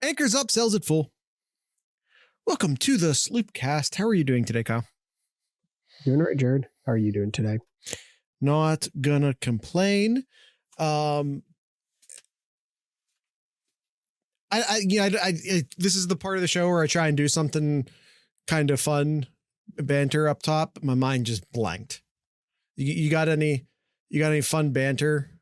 Anchors up, sells it full. Welcome to the Sloopcast. How are you doing today, Kyle? Doing right, Jared. How are you doing today? Not gonna complain. This is the part of the show where I try and do something kind of fun, banter up top. My mind just blanked. You got any fun banter?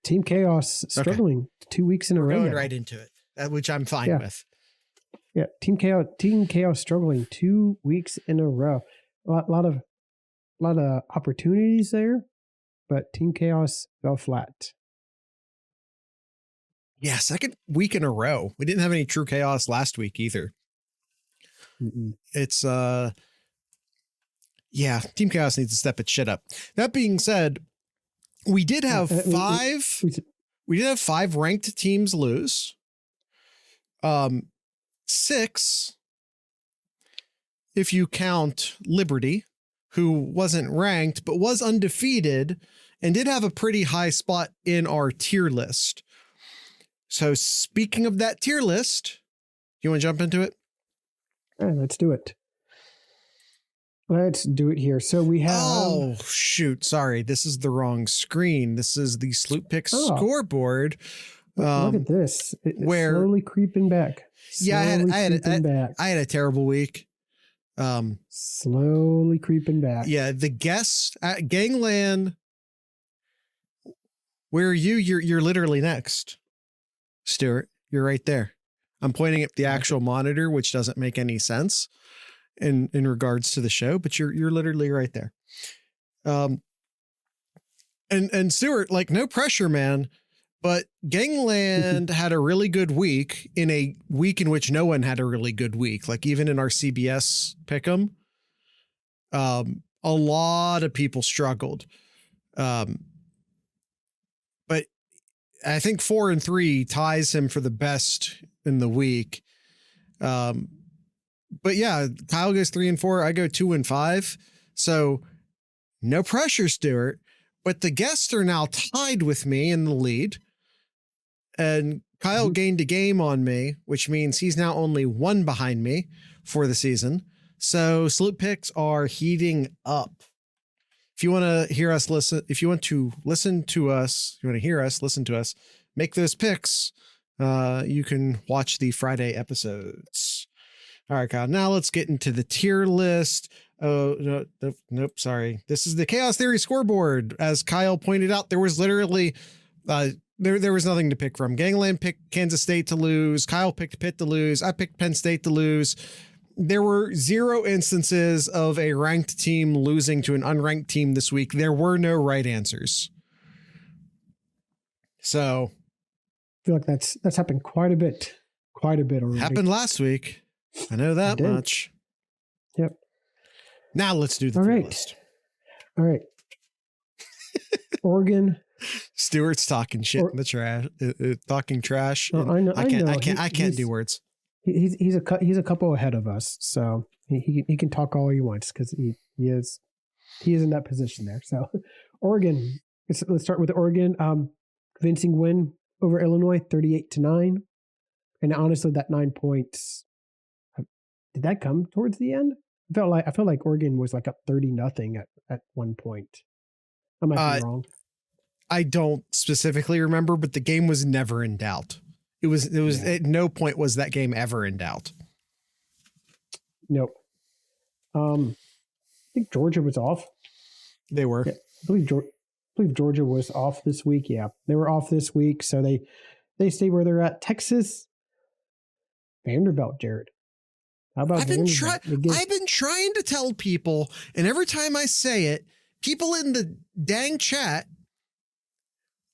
Team Chaos struggling 2 weeks in a row. Going right into it, which I'm fine with. Yeah, Team Chaos struggling 2 weeks in a row. A lot of opportunities there, but Team Chaos fell flat. Yeah, second week in a row. We didn't have any true chaos last week either. Mm-mm. It's Team Chaos needs to step its shit up. That being said, we did have five ranked teams lose. 6 if you count Liberty, who wasn't ranked but was undefeated and did have a pretty high spot in our tier list. So speaking of that tier list, you want to jump into it? All right, let's do it. Let's do it here. So we have... Oh, shoot. Sorry. This is the wrong screen. This is the Sloop Picks scoreboard. Look at this. It's slowly creeping back. I had a terrible week. Slowly creeping back. Yeah, the guest at Gangland. Where are you? You're literally next, Stuart. You're right there. I'm pointing at the actual monitor, which doesn't make any sense in regards to the show, but you're literally right there. And Stuart, like, no pressure, man. But Gangland had a really good week in a week in which no one had a really good week. Like, even in our CBS pick'em, a lot of people struggled. But I think 4-3 ties him for the best in the week. But yeah, Kyle goes 3-4. I go 2-5. So no pressure, Stuart. But the guests are now tied with me in the lead. And Kyle gained a game on me, which means he's now only 1 behind me for the season. So Sloop Picks are heating up. If you want to hear us listen to us, make those picks, you can watch the Friday episodes. All right, Kyle, now let's get into the tier list. Oh, nope, sorry. This is the Chaos Theory scoreboard. As Kyle pointed out, there was literally... There was nothing to pick from. Gangland picked Kansas State to lose. Kyle picked Pitt to lose. I picked Penn State to lose. There were 0 instances of a ranked team losing to an unranked team this week. There were no right answers. So I feel like that's happened quite a bit already. Happened last week. I know that much. Yep. Now let's do the list. All right. Oregon. Stuart's talking shit in the trash, talking trash. I know. I can't do words. He's a couple ahead of us, so he can talk all he wants because he is in that position there. So Oregon, let's start with Oregon. Convincing win over Illinois, 38-9, and honestly, that 9 points, did that come towards the end? I felt like Oregon was like up 30-0 at one point. I might be wrong. I don't specifically remember, but the game was never in doubt. It was at no point was that game ever in doubt. Nope. I think Georgia was off. They were. Yeah, I believe Georgia was off this week. Yeah, they were off this week, so they stay where they're at. Texas, Vanderbilt, Jared. How about Vanderbilt? I've been trying to tell people, and every time I say it, people in the dang chat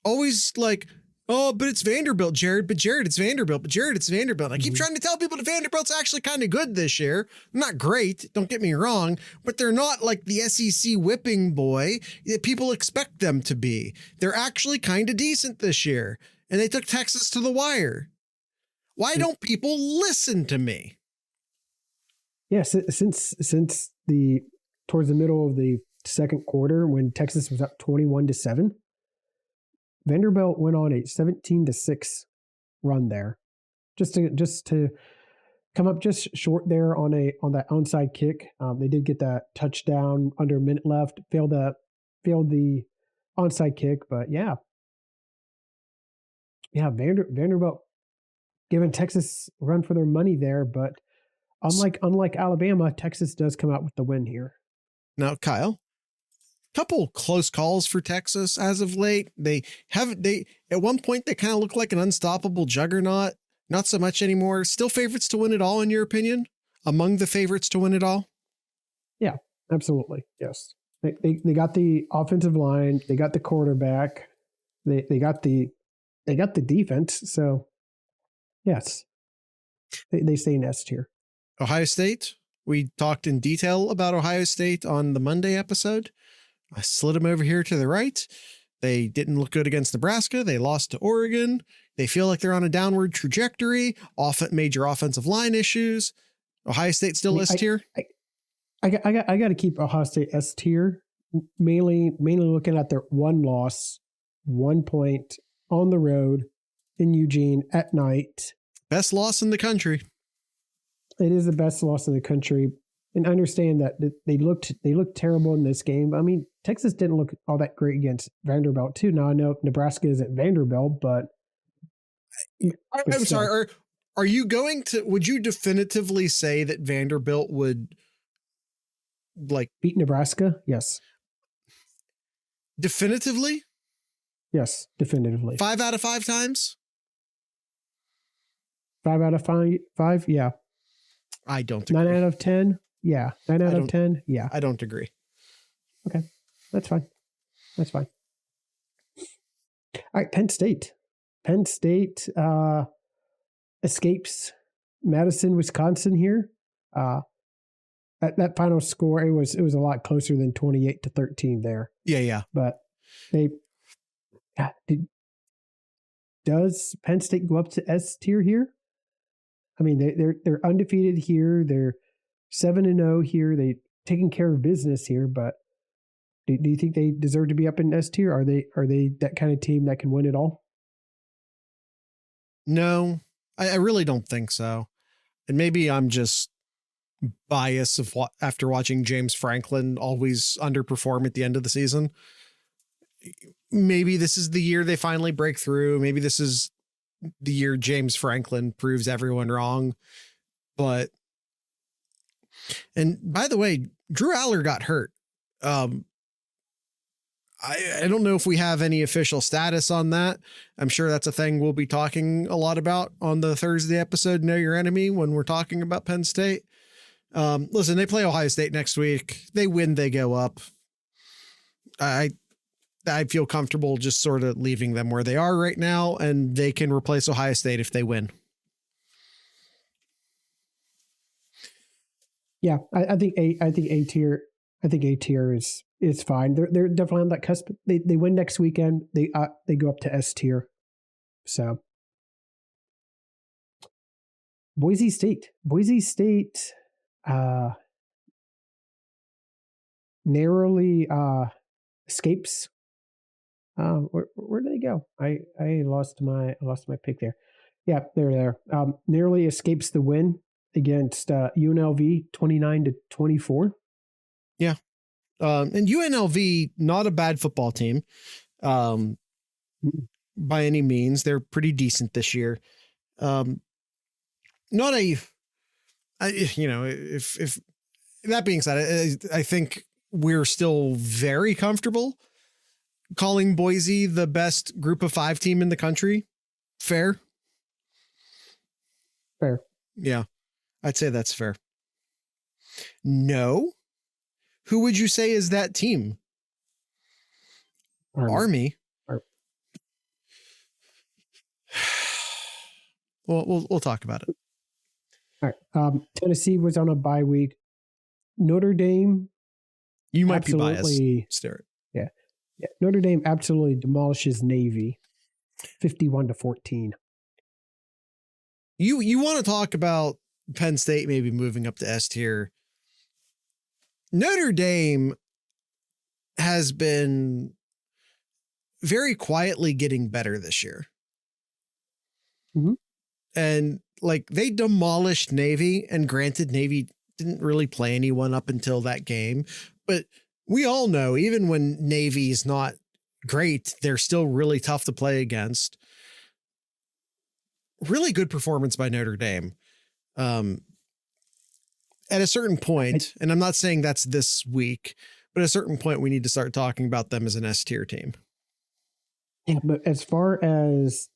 always like, oh, but it's Vanderbilt, Jared. But Jared, it's Vanderbilt. But Jared, it's Vanderbilt. I keep trying to tell people that Vanderbilt's actually kind of good this year. Not great, don't get me wrong, but they're not like the SEC whipping boy that people expect them to be. They're actually kind of decent this year, and they took Texas to the wire. Why don't people listen to me? Yes, since towards the middle of the second quarter when Texas was up 21-7. Vanderbilt went on a 17-6 run there, just to come up just short there on that onside kick. They did get that touchdown under a minute left. Failed the onside kick, but yeah, Vanderbilt giving Texas a run for their money there, but unlike Alabama, Texas does come out with the win here. Now, Kyle, couple close calls for Texas as of late. They at one point they kind of looked like an unstoppable juggernaut. Not so much anymore. Still favorites to win it all, in your opinion? Among the favorites to win it all? Yeah, absolutely. Yes. They got the offensive line. They got the quarterback. They got the defense. So, yes, they stay in S tier. Ohio State. We talked in detail about Ohio State on the Monday episode. I slid them over here to the right. They didn't look good against Nebraska. They lost to Oregon. They feel like they're on a downward trajectory. Major offensive line issues. Ohio State still S tier. I got to keep Ohio State S tier. Mainly looking at their one loss, 1 point on the road in Eugene at night. Best loss in the country. It is the best loss in the country. And understand that they looked terrible in this game. I mean, Texas didn't look all that great against Vanderbilt too. Now I know Nebraska isn't Vanderbilt, but I'm sorry. Are you going to? Would you definitively say that Vanderbilt would beat Nebraska? Yes. Definitively? Yes, definitively. 5 out of 5 times? 5 out of 5? Yeah. I don't agree. 9 out of 10? Yeah. 9 out of 10? Yeah. I don't agree. Okay. That's fine. All right, Penn State. Penn State escapes Madison, Wisconsin here. That final score, it was a lot closer than 28-13 there. Yeah. But does Penn State go up to S tier here? I mean, they're undefeated here. They're 7-0 here. They taking care of business here. But do you think they deserve to be up in S tier? Are they that kind of team that can win it all? No, I really don't think so. And maybe I'm just biased after watching James Franklin always underperform at the end of the season. Maybe this is the year they finally break through. Maybe this is the year James Franklin proves everyone wrong. And by the way, Drew Aller got hurt. I don't know if we have any official status on that. I'm sure that's a thing we'll be talking a lot about on the Thursday episode, Know Your Enemy, when we're talking about Penn State. Listen, they play Ohio State next week. They win, they go up. I feel comfortable just sort of leaving them where they are right now, and they can replace Ohio State if they win. Yeah, I think A tier. I think A tier is fine. They're definitely on that cusp. They win next weekend. They go up to S tier. So Boise State narrowly escapes. Where did they go? I lost my pick there. Yeah, they're there. Narrowly escapes the win against UNLV 29-24. Yeah. And UNLV, not a bad football team by any means. They're pretty decent this year. Not if that being said, I think we're still very comfortable calling Boise the best group of 5 team in the country. Fair. Yeah, I'd say that's fair. No. Who would you say is that team? Army. Well, we'll talk about it. All right. Tennessee was on a bye week. Notre Dame. You might be biased. Stare. Yeah. Notre Dame absolutely demolishes Navy, 51-14. You want to talk about Penn State maybe moving up to S tier? Notre Dame has been very quietly getting better this year. Mhm. And like they demolished Navy, and granted, Navy didn't really play anyone up until that game, but we all know even when Navy is not great, they're still really tough to play against. Really good performance by Notre Dame. At a certain point, and I'm not saying that's this week, but at a certain point, we need to start talking about them as an S tier team. Yeah, but as far as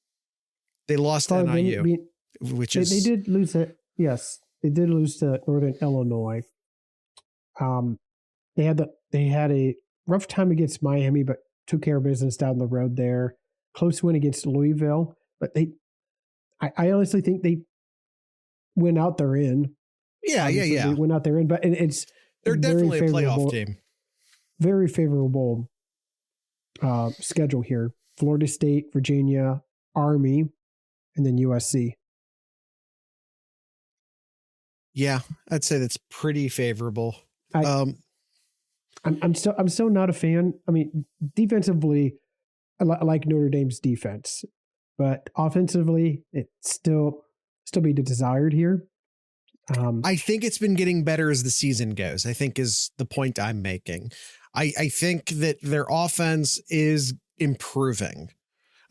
they lost to NIU, which is they did lose it. Yes, they did lose to Northern Illinois. They had a rough time against Miami, but took care of business down the road there. Close win against Louisville, but I honestly think they went out there in. Yeah. They went out there in, but they're definitely a playoff team. Very favorable schedule here: Florida State, Virginia, Army, and then USC. Yeah, I'd say that's pretty favorable. I'm still not a fan. I mean, defensively, I like Notre Dame's defense, but offensively, it still be desired here. I think it's been getting better as the season goes, I think is the point I'm making. I think that their offense is improving.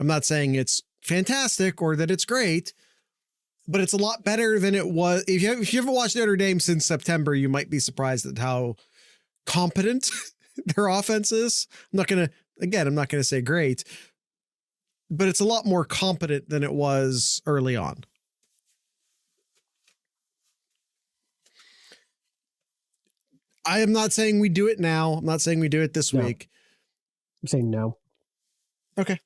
I'm not saying it's fantastic or that it's great, but it's a lot better than it was. If you haven't watched Notre Dame since September, you might be surprised at how competent their offense is. I'm not going to say great, but it's a lot more competent than it was early on. I am not saying we do it now. I'm not saying we do it this week. I'm saying no. Okay.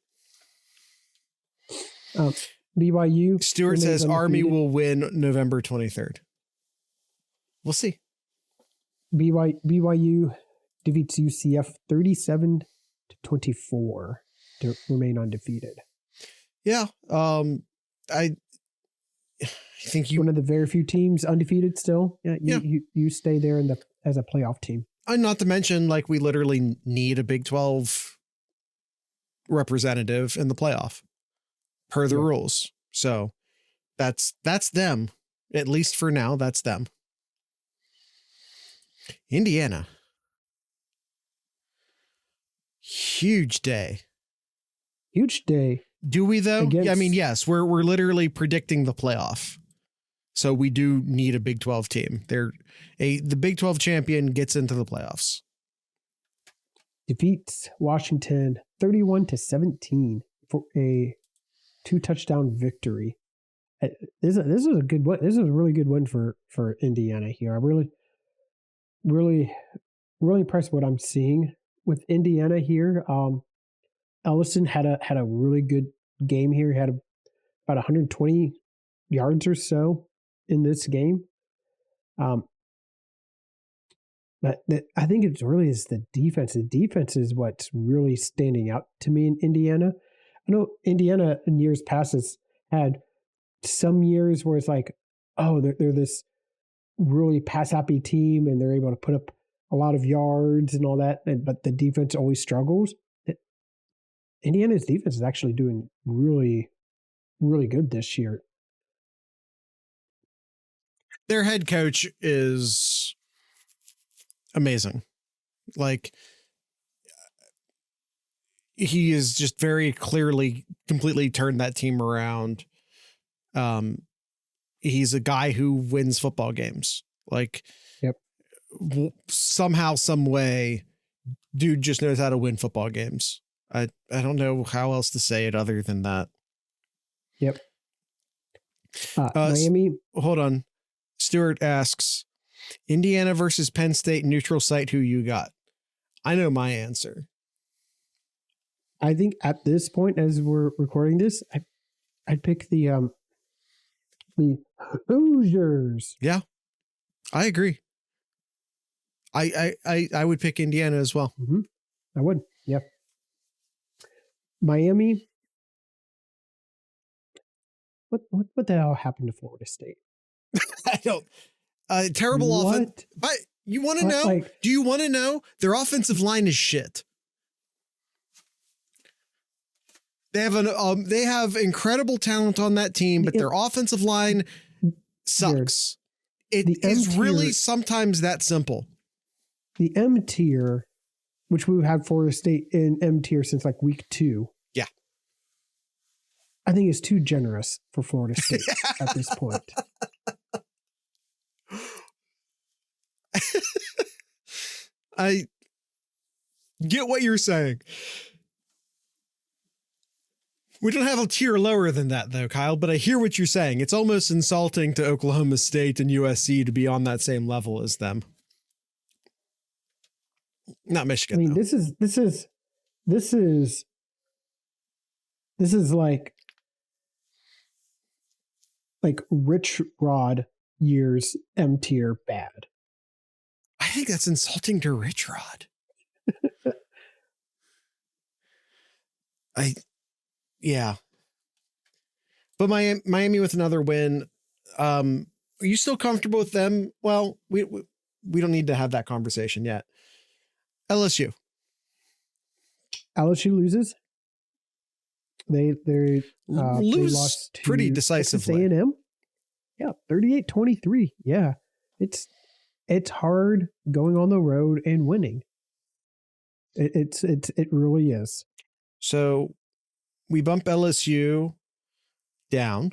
BYU. Stewart says Army will win November 23rd. We'll see. BYU defeats UCF 37-24 to remain undefeated. Yeah. I think one of the very few teams undefeated still. Yeah. You stay there as a playoff team. And not to mention, like, we literally need a Big 12 representative in the playoff per the rules. So that's them. At least for now, that's them. Indiana. Huge day. Huge day. Do we though? I mean, yes, we're literally predicting the playoff. So we do need a Big 12 team. The Big 12 champion gets into the playoffs. Defeats Washington 31-17 for a 2-touchdown victory. This is a good one. This is a really good win for Indiana here. I'm really impressed with what I'm seeing with Indiana here. Ellison had a really good game here. He had about 120 yards or so in this game. But I think it really is the defense. The defense is what's really standing out to me in Indiana. I know Indiana in years past has had some years where it's like, oh, they're this really pass-happy team and they're able to put up a lot of yards and all that, but the defense always struggles. Indiana's defense is actually doing really, really good this year. Their head coach is amazing. Like, he is just very clearly completely turned that team around. He's a guy who wins football games. Like, somehow, some way, dude just knows how to win football games. I don't know how else to say it other than that. Yep. Miami. Hold on. Stewart asks, Indiana versus Penn State neutral site, who you got? I know my answer. I think at this point, as we're recording this, I'd pick the Hoosiers. Yeah, I agree. I would pick Indiana as well. Mm-hmm. I would. Yeah. Miami. What the hell happened to Florida State? I don't. Terrible offense. But you want to know? Like, do you want to know? Their offensive line is shit. They have incredible talent on that team, but their offensive line sucks. It is really sometimes that simple. The M tier, which we've had Florida State in M tier since like week 2. Yeah. I think is too generous for Florida State at this point. I get what you're saying. We don't have a tier lower than that, though, Kyle, but I hear what you're saying. It's almost insulting to Oklahoma State and USC to be on that same level as them. Not Michigan. I mean, though. This is like Rich Rod years M tier bad. I think that's insulting to Rich Rod. Yeah. But Miami with another win. Are you still comfortable with them? Well, we don't need to have that conversation yet. LSU loses. They lost to pretty decisively. Texas A&M. Yeah, 38-23. Yeah. It's hard going on the road and winning. It really is. So we bump LSU down.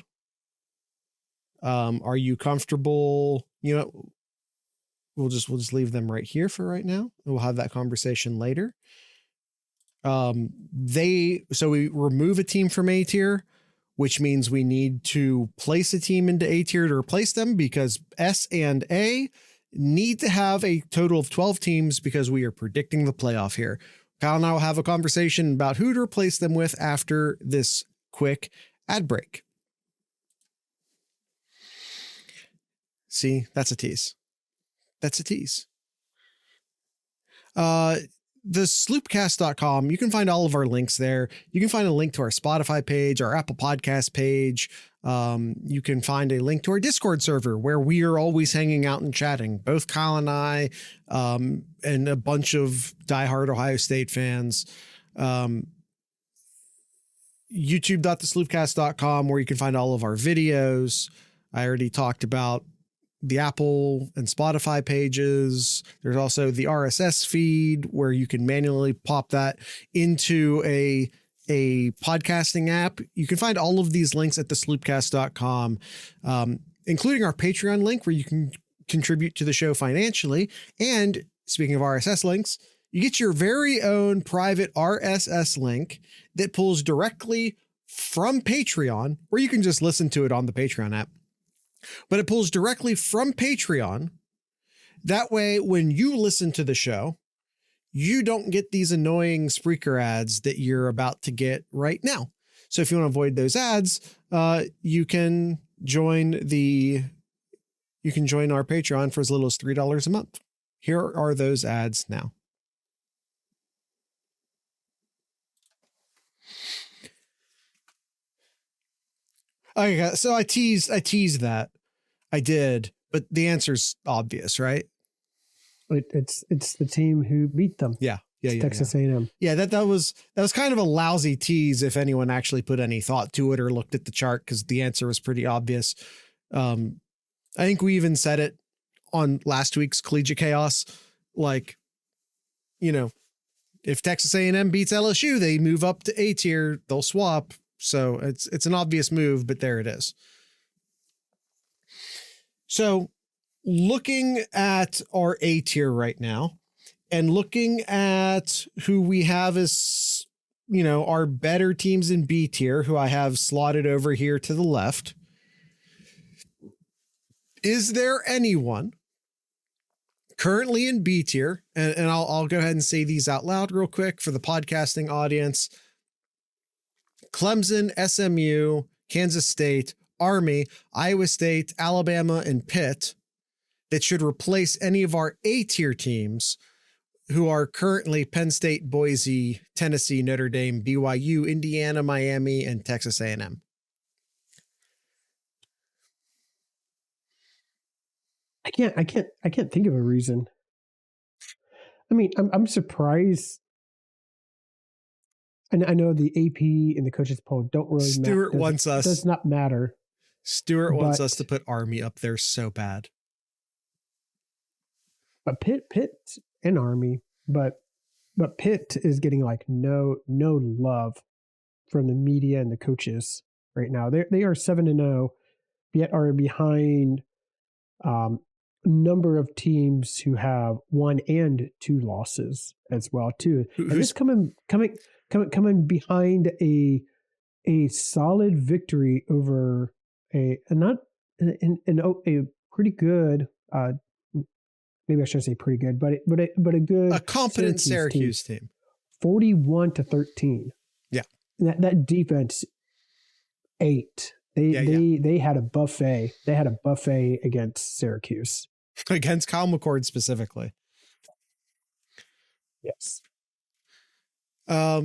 Are you comfortable? You know, we'll just leave them right here for right now. We'll have that conversation later. So we remove a team from A tier, which means we need to place a team into A tier to replace them because S and A need to have a total of 12 teams because we are predicting the playoff here. Kyle and I will have a conversation about who to replace them with after this quick ad break. See, that's a tease. That's a tease. The sloopcast.com, you can find all of our links there. You can find a link to our Spotify page, our Apple Podcast page. You can find a link to our Discord server where we are always hanging out and chatting, both Kyle and I, and a bunch of diehard Ohio State fans. YouTube.thesloopcast.com where you can find all of our videos. I already talked about the Apple and Spotify pages. There's also the RSS feed where you can manually pop that into a podcasting app. You can find all of these links at thesloopcast.com, including our Patreon link where you can contribute to the show financially. And speaking of RSS links, you get your very own private RSS link that pulls directly from Patreon, or you can just listen to it on the Patreon app. But it pulls directly from Patreon. That way, when you listen to the show, you don't get these annoying Spreaker ads that you're about to get right now. So if you want to avoid those ads, you can join our Patreon for as little as $3 a month. Here are those ads now. Okay, so I teased that. I did, but the answer's obvious, right? It's the team who beat them. Yeah. Texas A&M. Yeah, that was kind of a lousy tease if anyone actually put any thought to it or looked at the chart because the answer was pretty obvious. I think we even said it on last week's Collegiate Chaos. Like, you know, if Texas A&M beats LSU, they move up to A tier, they'll swap. So it's an obvious move, but there it is. So looking at our A tier right now and looking at who we have as, you know, our better teams in B tier, who I have slotted over here to the left. Is there anyone currently in B tier? And I'll go ahead and say these out loud real quick for the podcasting audience. Clemson, SMU, Kansas State, Army, Iowa State, Alabama, and Pitt that should replace any of our A tier teams who are currently Penn State, Boise, Tennessee, Notre Dame, BYU, Indiana, Miami, and Texas A&M. I can't think of a reason. I mean, I'm surprised. And I know the AP and the coaches poll don't really Stuart matter. wants us. It does not matter. Stuart wants us to put Army up there so bad. But Pitt and Army, but Pitt is getting like no love from the media and the coaches right now. They are 7-0, yet are behind number of teams who have 1 and 2 losses as well too. And this coming behind a solid victory over a pretty good. Maybe I shouldn't say pretty good, but a competent Syracuse team. 41-13. Yeah, that defense ate. They had a buffet. They had a buffet against Syracuse. Against Kyle McCord specifically. Yes. But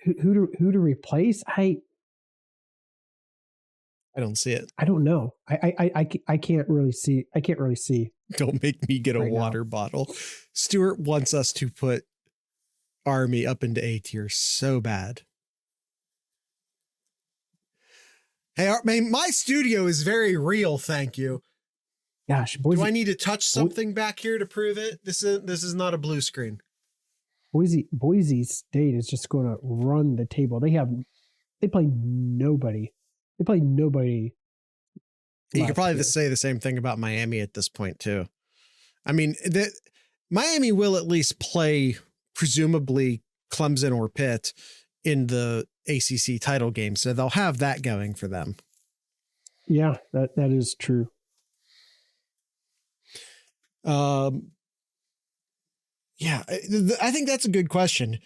who to replace? I don't see it. I don't know. I can't really see. I can't really see. Don't make me get a water bottle. Stuart wants us to put Army up into A tier so bad. Hey, my studio is very real. Thank you. Gosh, Boise, do I need to touch something back here to prove it? This is not a blue screen. Boise State is just going to run the table. They play nobody. They play nobody. You could probably say the same thing about Miami at this point too. I mean, Miami will at least play presumably Clemson or Pitt in the ACC title game, so they'll have that going for them. Yeah, that is true. Yeah, I think that's a good question.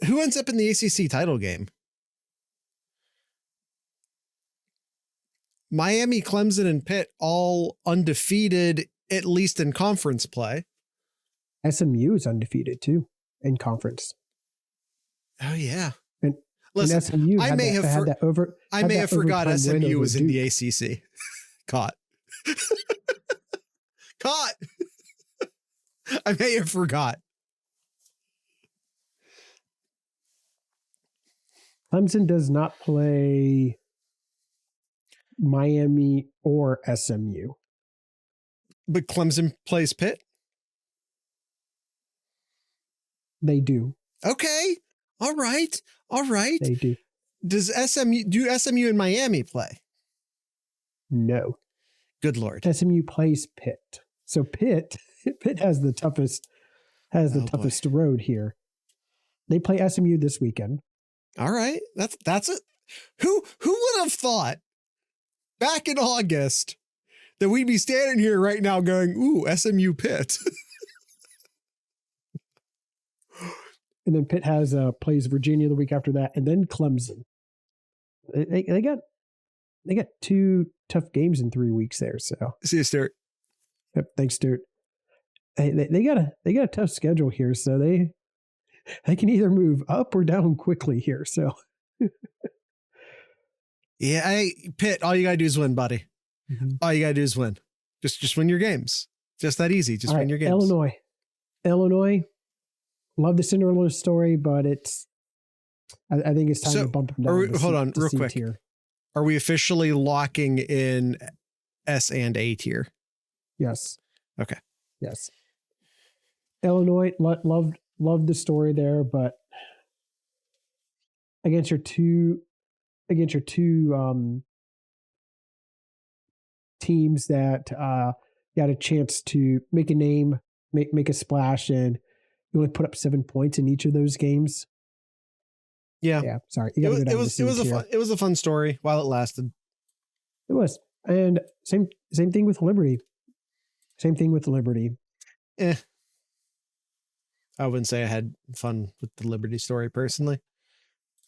Who ends up in the ACC title game? Miami, Clemson, and Pitt all undefeated, at least in conference play. SMU is undefeated too in conference. Oh yeah. And listen, SMU I may have forgot SMU was in the ACC. Caught. Caught. I may have forgot. Clemson does not play Miami or SMU. But Clemson plays Pitt? They do. Okay. All right. They do. Do SMU and Miami play? No. Good Lord. SMU plays Pitt. So Pitt has the toughest road here. They play SMU this weekend. All right. That's it. Who would have thought back in August that we'd be standing here right now going, ooh, SMU Pitt. And then Pitt plays Virginia the week after that, and then Clemson. They got 2 tough games in 3 weeks there. So see you, Stuart. Yep, thanks, Stuart. They got a tough schedule here, so they can either move up or down quickly here. So yeah, Pitt, all you gotta do is win, buddy. Mm-hmm. All you gotta do is win. Just win your games. Just that easy. Just win your games. Illinois. Love the Cinderella story, but I think it's time to bump them down. Hold on, real quick. Tier. Are we officially locking in S and A tier? Yes. Okay. Yes. Illinois, loved the story there, but against your two teams that got a chance to make a name, make a splash, and you only put up 7 points in each of those games. Yeah. Sorry, you got to go down. It was a fun story while it lasted. It was, and same thing with Liberty. I wouldn't say I had fun with the Liberty story personally.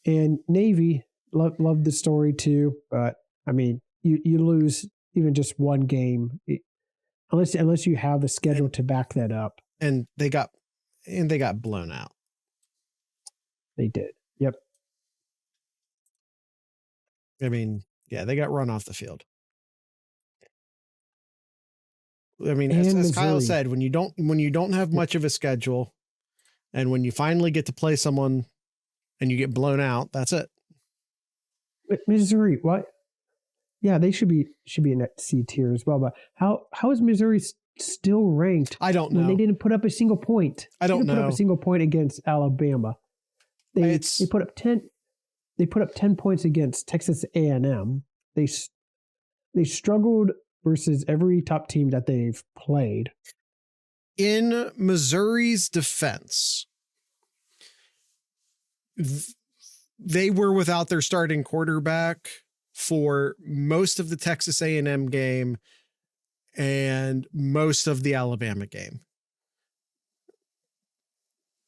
And Navy, loved the story too, but I mean, you lose even just one game, unless you have the schedule to back that up. And they got blown out. They did. Yep. I mean, yeah, they got run off the field. I mean, as Kyle said, when you don't have much of a schedule, And when you finally get to play someone and you get blown out, that's it. Missouri, what? Yeah, they should be in that C tier as well. But how is Missouri still ranked? I don't know. When they didn't put up a single point. I don't know. Put up a single point against Alabama. They put up 10. They put up 10 points against Texas A&M. They struggled versus every top team that they've played. In Missouri's defense, they were without their starting quarterback for most of the Texas A&M game and most of the Alabama game.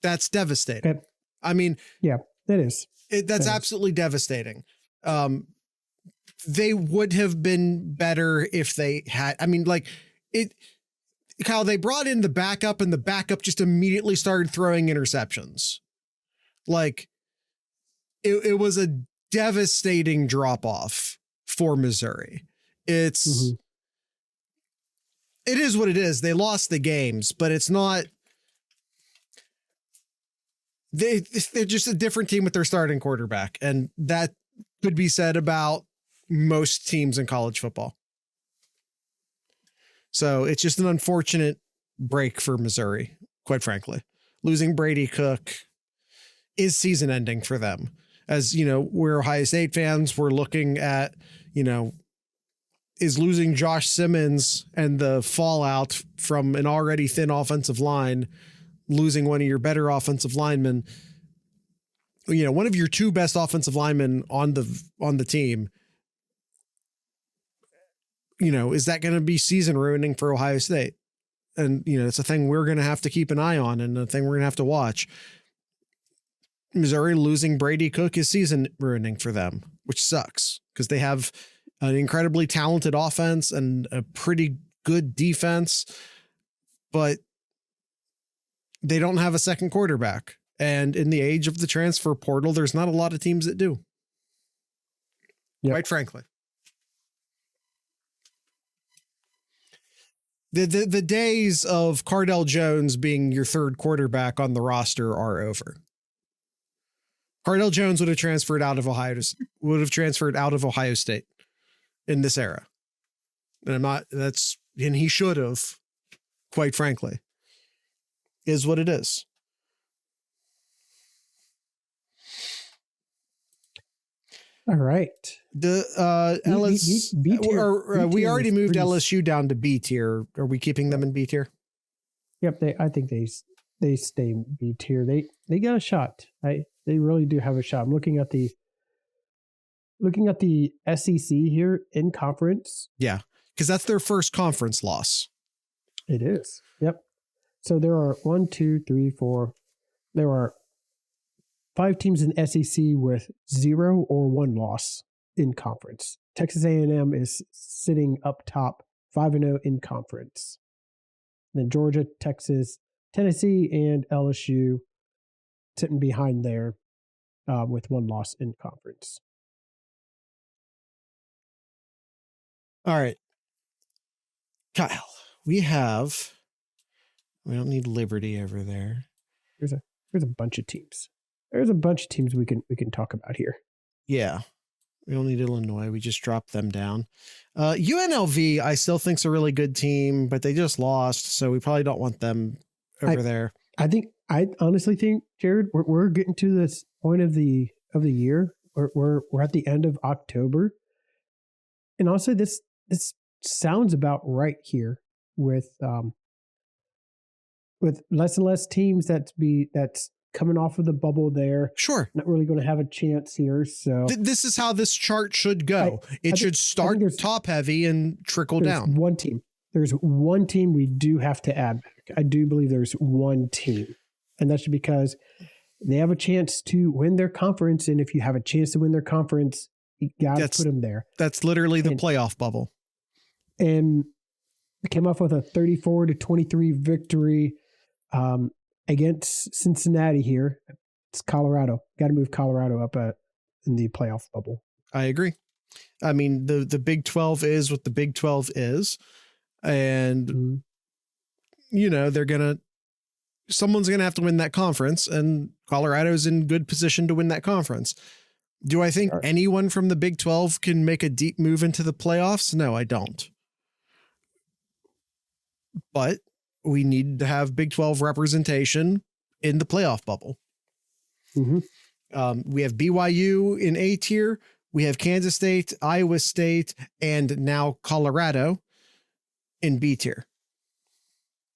That's devastating. Okay. I mean, yeah, that is. That's absolutely devastating. They would have been better if they had, Kyle, they brought in the backup and the backup just immediately started throwing interceptions. Like it was a devastating drop off for Missouri. It is what it is. They lost the games, but it's not, they're just a different team with their starting quarterback. And that could be said about most teams in college football. So it's just an unfortunate break for Missouri, quite frankly. Losing Brady Cook is season ending for them. As you know, we're Ohio State fans. We're looking at, is losing Josh Simmons and the fallout from an already thin offensive line, losing one of your better offensive linemen, one of your two best offensive linemen on the team. Is that going to be season ruining for Ohio State? And, it's a thing we're going to have to keep an eye on and a thing we're going to have to watch. Missouri losing Brady Cook is season ruining for them, which sucks because they have an incredibly talented offense and a pretty good defense, but they don't have a second quarterback. And in the age of the transfer portal, there's not a lot of teams that do. Yep. Quite frankly. The days of Cardell Jones being your third quarterback on the roster are over. Cardell Jones would have transferred out of Ohio State in this era. And he should have, quite frankly, is what it is. All right. The B tier. We already moved LSU down to B tier. Are we keeping them in B tier? Yep. I think they stay in B tier. They got a shot. They really do have a shot. I'm looking at the SEC here in conference. Yeah, because that's their first conference loss. It is. Yep. So there are 1, 2, 3, 4. There are 5 teams in SEC with 0 or 1 loss in conference. Texas A&M is sitting up top, 5-0 in conference. Then Georgia, Texas, Tennessee, and LSU sitting behind there with 1 loss in conference. All right. Kyle, we don't need Liberty over there. There's a bunch of teams. There's a bunch of teams we can talk about here. Yeah. We don't need Illinois. We just dropped them down. UNLV, I still think is a really good team, but they just lost, so we probably don't want them over there. I honestly think, Jared, we're getting to this point of the year. We're at the end of October, and also this sounds about right here with less and less teams that's coming off of the bubble there. Sure. Not really going to have a chance here. So this is how this chart should go. It should start top heavy and trickle down. There's one team we do have to add back. I do believe there's one team, and that's because they have a chance to win their conference. And if you have a chance to win their conference, you got to put them there. That's literally the playoff bubble. And they came off with a 34-23 victory against Cincinnati here. It's Colorado. Got to move Colorado up in the playoff bubble. I agree. I mean, the Big 12 is what the Big 12 is. And, they're going to someone's going to have to win that conference, and Colorado's in good position to win that conference. Do I think anyone from the Big 12 can make a deep move into the playoffs? No, I don't. But we need to have Big 12 representation in the playoff bubble. Mm-hmm. We have BYU in A tier. We have Kansas State, Iowa State, and now Colorado in B tier.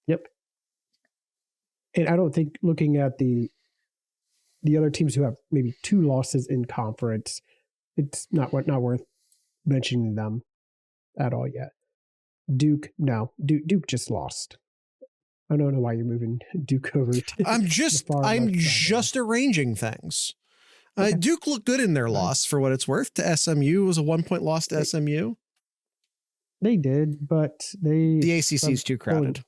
Yep. And I don't think, looking at the other teams who have maybe 2 losses in conference, it's not worth mentioning them at all yet. Duke just lost. I don't know why you're moving Duke over to I'm just arranging things. Okay. Duke looked good in their loss, for what it's worth, to SMU. It was a 1-point loss to SMU. They did, but the ACC is too crowded.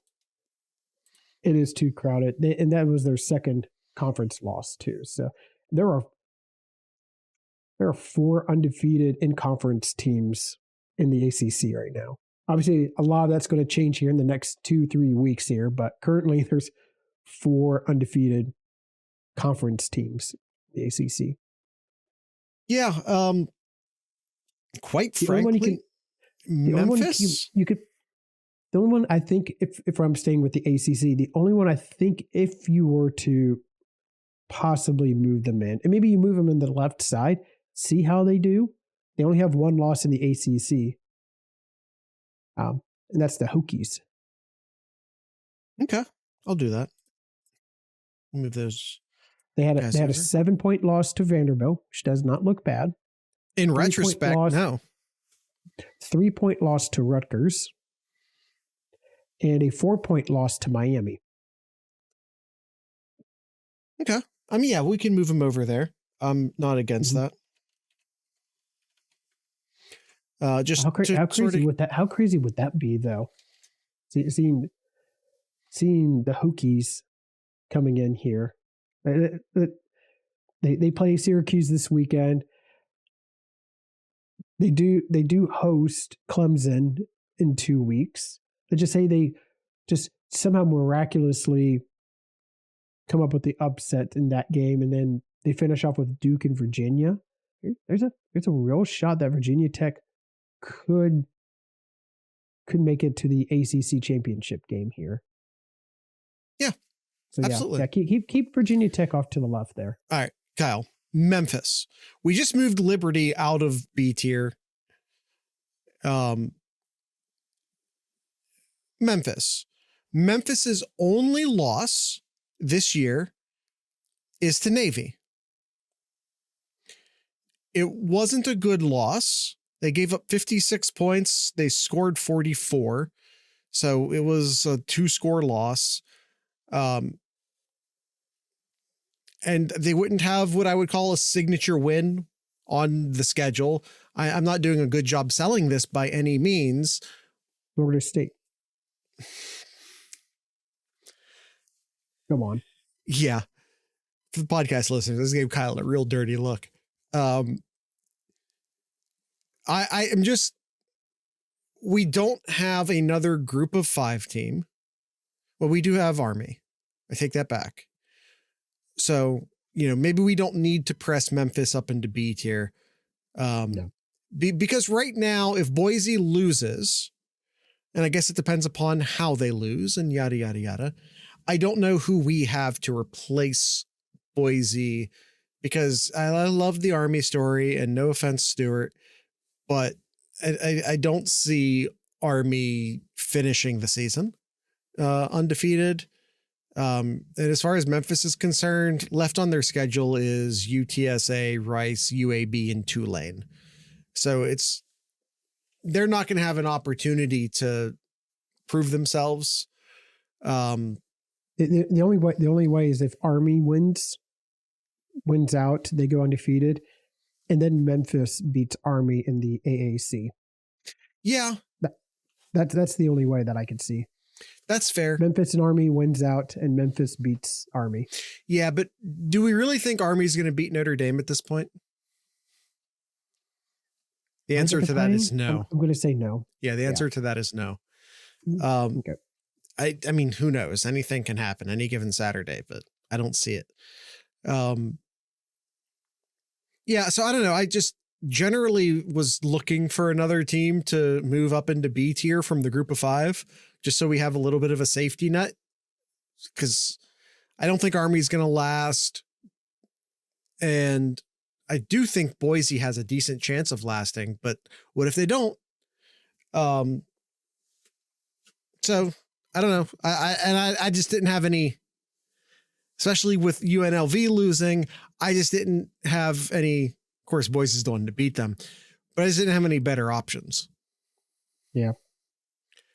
It is too crowded, and that was their second conference loss too. So there are 4 undefeated in conference teams in the ACC right now. Obviously, a lot of that's going to change here in the next 2-3 weeks here, but currently there's 4 undefeated conference teams in the ACC. Yeah, quite frankly, Memphis. The only one I think, if I'm staying with the ACC, the only one I think, if you were to possibly move them in, and maybe you move them in the left side, see how they do. They only have 1 loss in the ACC. And that's the Hokies. Okay, I'll do that. Move those. They had a 7-point loss to Vanderbilt, which does not look bad. In retrospect, no. 3-point loss to Rutgers, and a 4-point loss to Miami. Okay. I mean, yeah, we can move them over there. I'm not against that. Just how crazy would that be, though? Seeing the Hokies coming in here. They play Syracuse this weekend. They do host Clemson in 2 weeks. Let's just say they just somehow miraculously come up with the upset in that game, and then they finish off with Duke and Virginia. There's a real shot that Virginia Tech could make it to the ACC championship game here. Yeah, so absolutely. Yeah, keep Virginia Tech off to the left there. All right, Kyle. Memphis. We just moved Liberty out of B tier. Memphis's only loss this year is to Navy. It wasn't a good loss. They gave up 56 points. They scored 44. So it was a 2-score loss. And they wouldn't have what I would call a signature win on the schedule. I'm not doing a good job selling this by any means. Florida State. Come on. Yeah. For the podcast listeners, this gave Kyle a real dirty look. We don't have another group of 5 team. Well, we do have Army. I take that back. So, maybe we don't need to press Memphis up into B tier. No. Because right now, if Boise loses, and I guess it depends upon how they lose and yada, yada, yada, I don't know who we have to replace Boise, because I love the Army story, and no offense, Stuart, but I don't see Army finishing the season undefeated. And as far as Memphis is concerned, left on their schedule is UTSA, Rice, UAB, and Tulane. So they're not going to have an opportunity to prove themselves. The only way is if Army wins out, they go undefeated, and then Memphis beats Army in the AAC. Yeah, that's the only way that I could see. That's fair. Memphis and Army wins out, and Memphis beats Army. Yeah, but do we really think Army's going to beat Notre Dame at this point? The answer to that is no. I'm going to say no. Yeah, the answer to that is no. Okay. I mean, who knows? Anything can happen any given Saturday, but I don't see it. Yeah, so I don't know. I just generally was looking for another team to move up into B tier from the group of 5, just so we have a little bit of a safety net, because I don't think Army's going to last. And I do think Boise has a decent chance of lasting, but what if they don't? So I don't know. I just didn't have any, especially with UNLV losing. I just didn't have any. Of course, Boise's the one to beat them, but I just didn't have any better options. Yeah.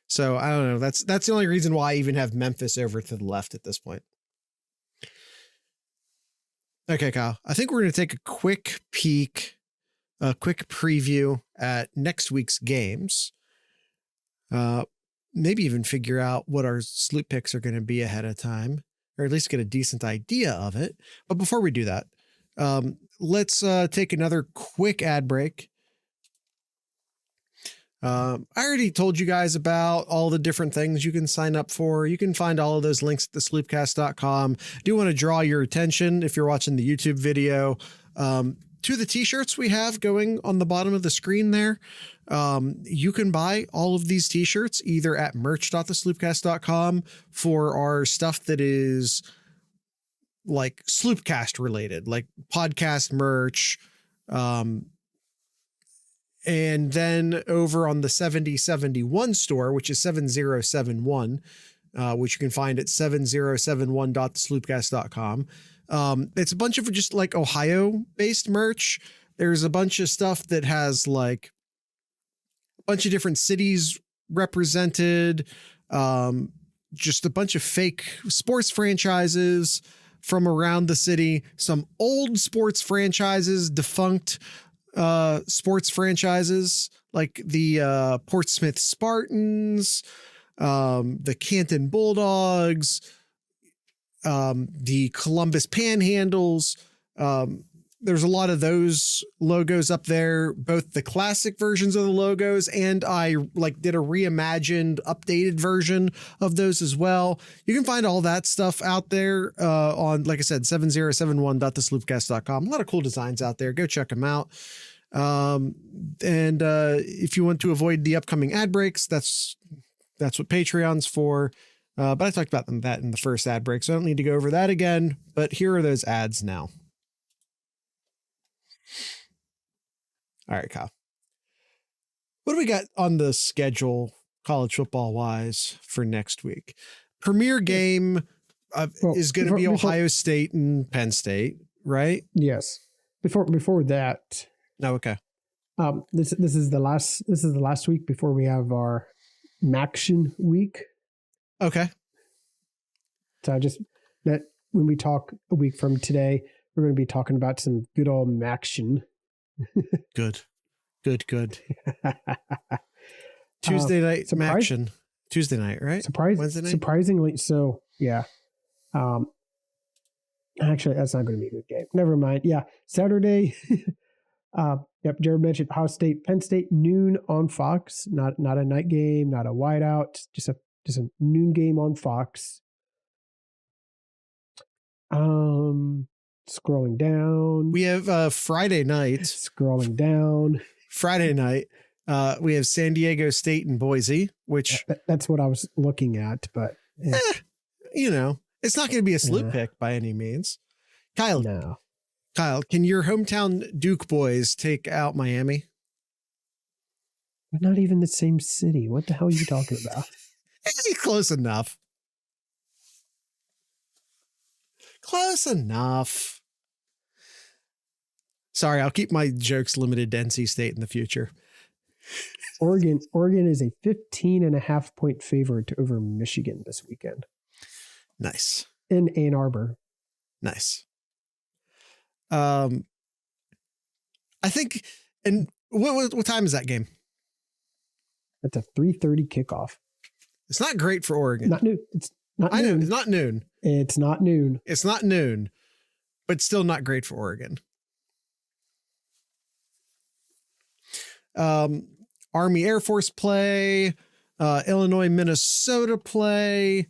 So I don't know. That's the only reason why I even have Memphis over to the left at this point. Okay, Kyle. I think we're going to take a quick peek, a quick preview at next week's games. Maybe even figure out what our sloop picks are going to be ahead of time, or at least get a decent idea of it. But before we do that, let's take another quick ad break. I already told you guys about all the different things you can sign up for. You can find all of those links at thesloopcast.com. I do want to draw your attention, if you're watching the YouTube video, to the t-shirts we have going on the bottom of the screen there. You can buy all of these t-shirts either at merch.thesloopcast.com for our stuff that is like Sloopcast related, like podcast merch. And then over on the 7071 store, which is 7071, which you can find at 7071.thesloopcast.com. It's a bunch of just like Ohio based merch. There's a bunch of stuff that has like a bunch of different cities represented. Just a bunch of fake sports franchises from around the city, some old sports franchises, defunct sports franchises like the Portsmouth Spartans, the Canton Bulldogs, the Columbus Panhandles. There's a lot of those logos up there, both the classic versions of the logos, and I like did a reimagined, updated version of those as well. You can find all that stuff out there on, like I said, 7071.thesloopcast.com. A lot of cool designs out there. Go check them out. If you want to avoid the upcoming ad breaks, that's what Patreon's for. But I talked about that in the first ad break, so I don't need to go over that again. But here are those ads now. All right, Kyle. What do we got on the schedule, college football wise, for next week? Premier game is going to be Ohio State and Penn State, right? Yes. Before that. Oh, okay. This is the last week before we have our Maction week. Okay. So that when we talk a week from today, we're going to be talking about some good old Maction. Good. Tuesday night Maction. Tuesday night, right? Wednesday night? Surprisingly so, yeah. Actually, that's not going to be a good game. Never mind. Yeah, Saturday. Yep, Jared mentioned Ohio State, Penn State, noon on Fox. Not a night game, not a whiteout. Just a noon game on Fox. Scrolling down. We have Friday night. Scrolling down. Friday night. We have San Diego State and Boise, which that's what I was looking at, but it's not going to be a sloop pick by any means. Kyle, can your hometown Duke boys take out Miami? We're not even the same city. What the hell are you talking about? Close enough. Close enough. Sorry, I'll keep my jokes limited to NC State in the future. Oregon is a 15.5-point favorite over Michigan this weekend. Nice. In Ann Arbor. Nice. I think, and what time is that game? That's a 3:30 kickoff. It's not great for Oregon. Not noon. It's not noon. I know, it's not noon. It's not noon. It's not noon, but still not great for Oregon. Army Air Force play. Illinois, Minnesota play.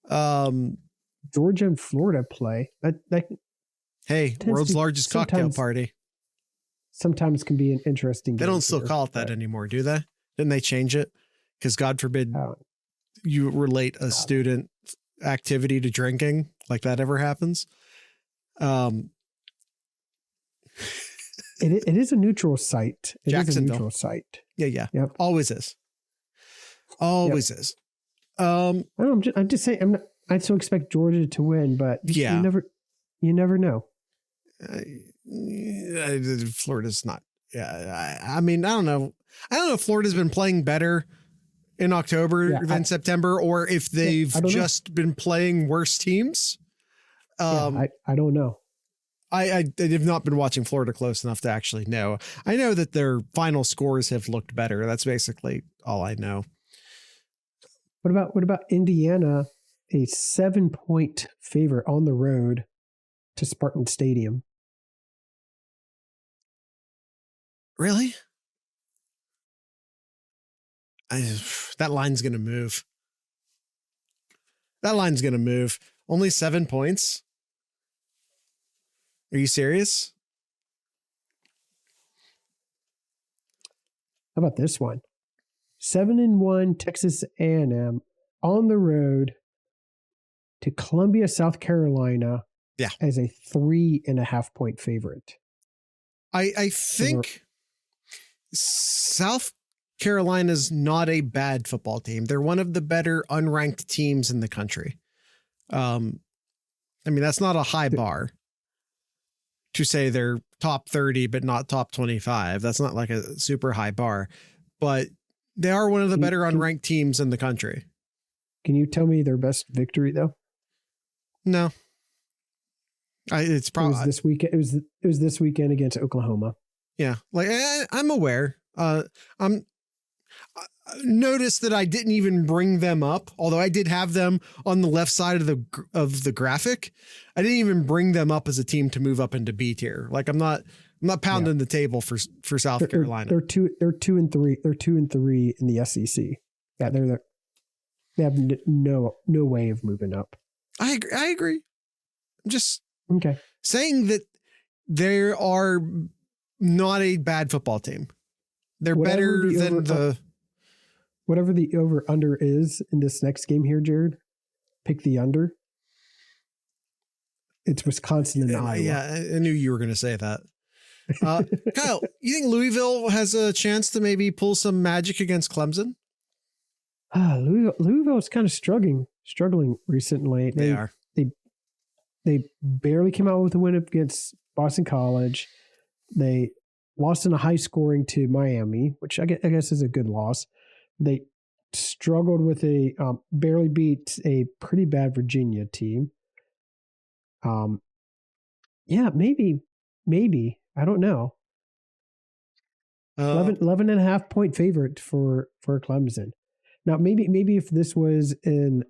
Georgia and Florida play. Hey, world's largest cocktail party. Sometimes can be an interesting game. They don't still call it that anymore, do they? Didn't they change it? Because God forbid you relate a student activity to drinking, like that ever happens. It is a neutral site. It is a Jacksonville. neutral site. Yeah. Yep. Always is. Always is. I'm just saying. I still expect Georgia to win, but you never know. Florida's not. Yeah. I mean, I don't know. I don't know if Florida's been playing better in October than September, or if they've just been playing worse teams. I don't know. I have not been watching Florida close enough to actually know. I know that their final scores have looked better. That's basically all I know. What about Indiana, a 7-point favorite on the road to Spartan Stadium? Really? That line's going to move. Only 7 points. Are you serious? How about this one? 7-1 Texas A&M on the road to Columbia, South Carolina. Yeah. As a 3.5-point favorite. I think South Carolina's not a bad football team. They're one of the better unranked teams in the country. I mean, that's not a high bar to say they're top 30, but not top 25. That's not like a super high bar, but they are one of the better unranked teams in the country. Can you tell me their best victory though? No. It's probably this weekend. It was this weekend against Oklahoma. Yeah. Like I'm aware. Notice that I didn't even bring them up, although I did have them on the left side of the graphic. I didn't even bring them up as a team to move up into B tier. Like I'm not pounding the table for South Carolina. They're 2-3. They're 2-3 in the SEC. Yeah, they have no way of moving up. I agree. I'm just saying that they are not a bad football team. They're better than whatever the over under is in this next game here, Jared. Pick the under. It's Wisconsin and Iowa. Yeah, I knew you were going to say that. Kyle, you think Louisville has a chance to maybe pull some magic against Clemson? Louisville is kind of struggling recently. They are. They barely came out with a win against Boston College. They lost in a high scoring to Miami, which I guess is a good loss. They struggled with barely beat a pretty bad Virginia team. Maybe. I don't know. 11.5-point favorite for Clemson. Now, maybe if this was in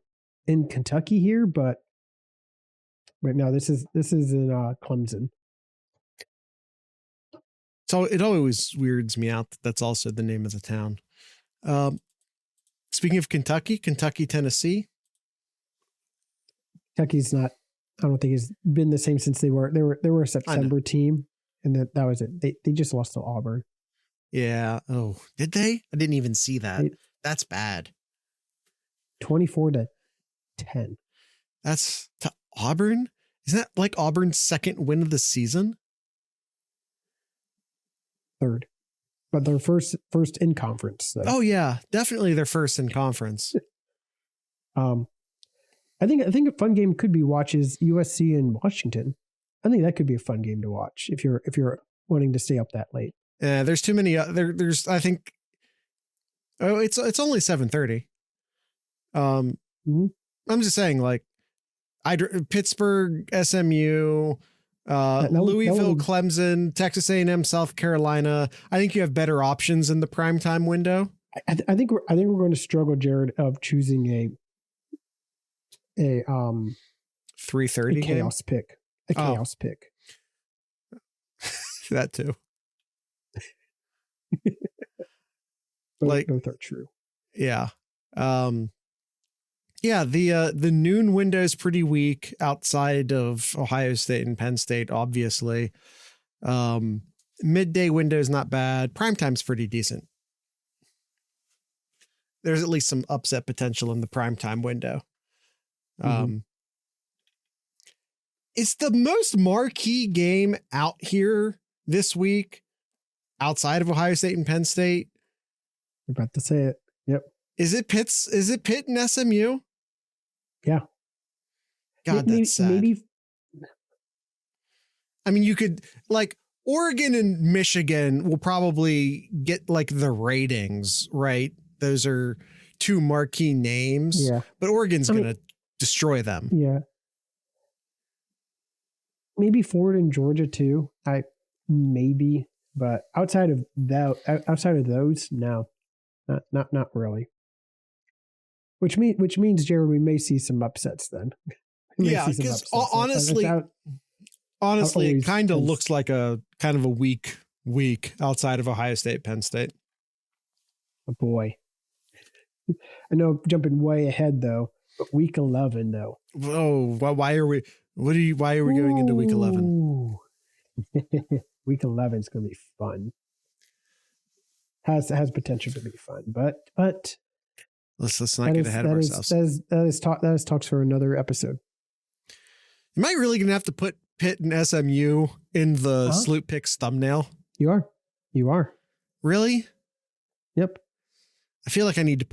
Kentucky here, but no, this is in Clemson. So it always weirds me out that that's also the name of the town. Speaking of Kentucky, Tennessee. Kentucky's not. I don't think it's been the same since they were a September team, and that was it. They just lost to Auburn. Yeah. Oh, did they? I didn't even see that. That's bad. 24-10. That's to Auburn. Isn't that like Auburn's second win of the season? Third, but their first in conference. So. Oh yeah, definitely their first in conference. I think a fun game could be watches USC and Washington. I think that could be a fun game to watch if you're wanting to stay up that late. Yeah, there's too many. There's I think. Oh, it's only 7:30. I'm just saying, like, Pittsburgh, SMU, Louisville, Clemson, Texas A&M, South Carolina. I think you have better options in the primetime window. I think we're going to struggle, Jared, of choosing a 3:30 chaos pick. A chaos pick. That too. Both are true. Yeah. Yeah, the noon window is pretty weak outside of Ohio State and Penn State, obviously. Midday window is not bad. Primetime's pretty decent. There's at least some upset potential in the primetime window. It's the most marquee game out here this week outside of Ohio State and Penn State. You're about to say it. Yep. Is it Pitt and SMU? Yeah. God, that's sad. Maybe. I mean, you could like Oregon and Michigan will probably get like the ratings, right? Those are two marquee names. Yeah. But Oregon's going to destroy them. Yeah. Maybe Florida and Georgia too. Maybe, but outside of those, no, not really. Which means, Jared, we may see some upsets then. Yeah, because honestly, it kind of looks like a kind of a weak week outside of Ohio State, Penn State. Oh boy, I know jumping way ahead though, but week 11 though. Oh, why are we going into week 11? Week 11 is going to be fun. Has potential to be fun, but let's not get ahead of ourselves. That is talks for another episode. Am I really going to have to put Pitt and SMU in the Sloop Picks thumbnail? You are. Really? Yep. I feel like it needs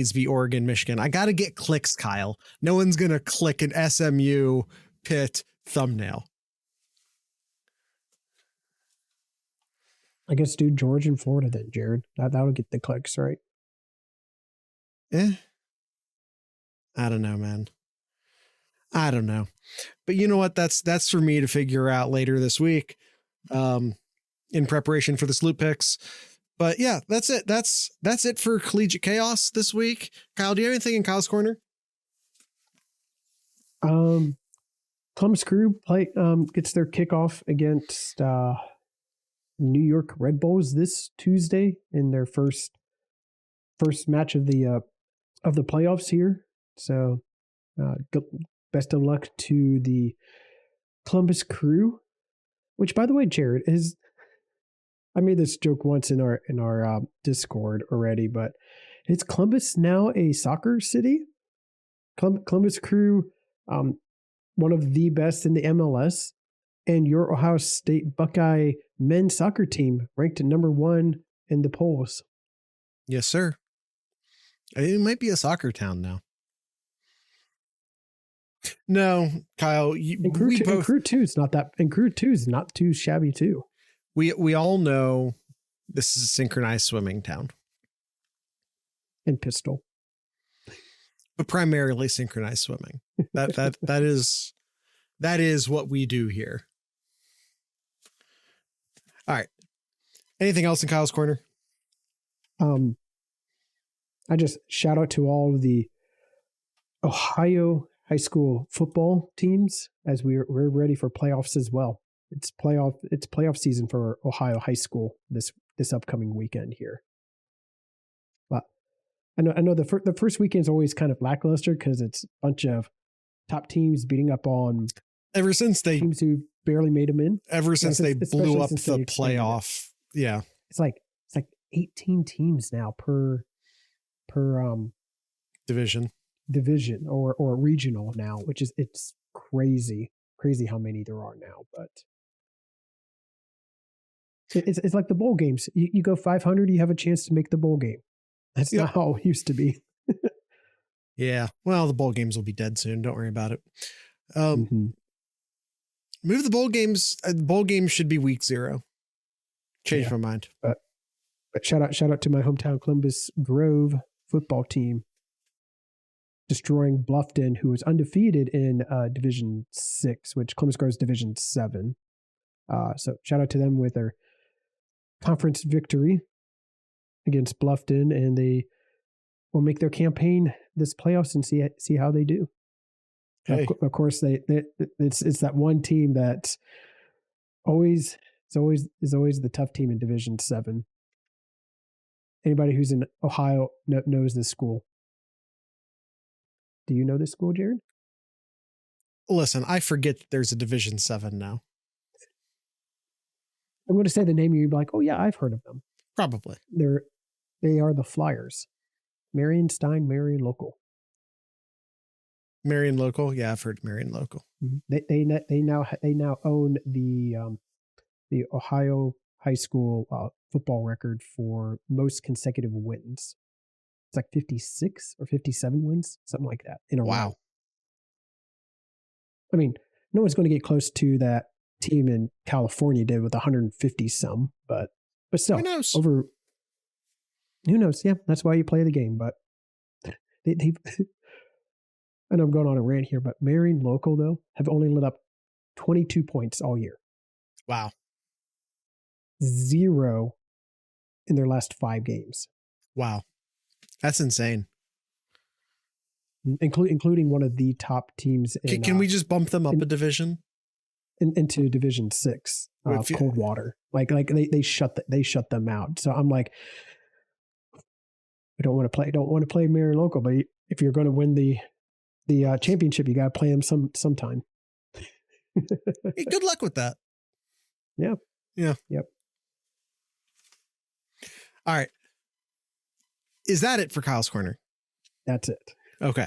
to be Oregon, Michigan. I got to get clicks, Kyle. No one's going to click an SMU Pitt thumbnail. I guess do Georgia and Florida then, Jared. That'll get the clicks, right? I don't know, man. I don't know. But you know what? That's for me to figure out later this week in preparation for the Sloop Picks. But yeah, that's it. That's it for Collegiate Chaos this week. Kyle, do you have anything in Kyle's Corner? Columbus Crew gets their kickoff against New York Red Bulls this Tuesday in their first match of the playoffs here. So best of luck to the Columbus Crew, which, by the way, Jared, I made this joke once in our Discord already, but is Columbus now a soccer city? Columbus Crew, one of the best in the MLS, and your Ohio State Buckeye men's soccer team ranked at number 1 in the polls. Yes, sir. It might be a soccer town now. No, Kyle, Crew 2 is not too shabby too. We all know this is a synchronized swimming town. And pistol. But primarily synchronized swimming. That is what we do here. All right. Anything else in Kyle's Corner? I just shout out to all of the Ohio high school football teams as we're ready for playoffs as well. It's playoff season for Ohio high school this upcoming weekend here. But I know the first weekend is always kind of lackluster because it's a bunch of top teams beating up on teams who barely made them in. Ever since they blew up the playoff, yeah, it's like 18 teams now per division or regional now, which is it's crazy how many there are now, but. It's like the bowl games. You go 500, you have a chance to make the bowl game. That's not how it used to be. Yeah. Well, the bowl games will be dead soon. Don't worry about it. Move the bowl games. The bowl games should be week 0. Change my mind. But shout out to my hometown Columbus Grove football team, destroying Bluffton, who was undefeated in Division 6, which Columbus Grove's Division 7. So shout out to them with their conference victory against Bluffton, and they will make their campaign this playoffs and see how they do. Hey. Of course, it's that one team that is always the tough team in Division 7, Anybody who's in Ohio knows this school. Do you know this school, Jared? Listen, I forget that there's a Division 7 now. I'm going to say the name and you'd be like, oh yeah, I've heard of them. Probably. They are the Flyers. Marion Stein, Marion Local. Marion Local? Yeah, I've heard Marion Local. They now own the Ohio high school football record for most consecutive wins. It's like 56 or 57 wins, something like that in a row. I mean, no one's going to get close to that team in California did with 150 some, but still, who knows? Who knows? Yeah, that's why you play the game. But they I know I'm going on a rant here, but Marion Local though have only lit up 22 points all year. Wow. 0 in their last 5 games. Wow. That's insane. Including one of the top teams. Can we just bump them up a division? Into Division 6, Coldwater. Like they shut them out. So I'm like, I don't want to play Marion Local, but if you're going to win the championship, you got to play them sometime. Hey, good luck with that. Yeah. Yep. All right. Is that it for Kyle's Corner? That's it. Okay.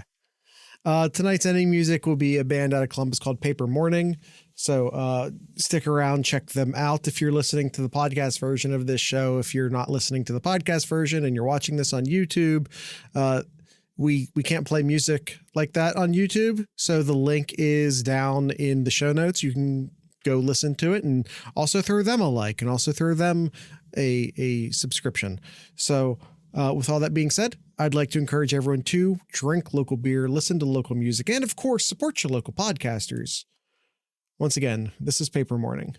Tonight's ending music will be a band out of Columbus called Paper Morning. So stick around, check them out if you're listening to the podcast version of this show. If you're not listening to the podcast version and you're watching this on YouTube, we can't play music like that on YouTube. So the link is down in the show notes. You can go listen to it and also throw them a like and also throw them a subscription. So with all that being said, I'd like to encourage everyone to drink local beer, listen to local music, and of course, support your local podcasters. Once again, this is Paper Morning.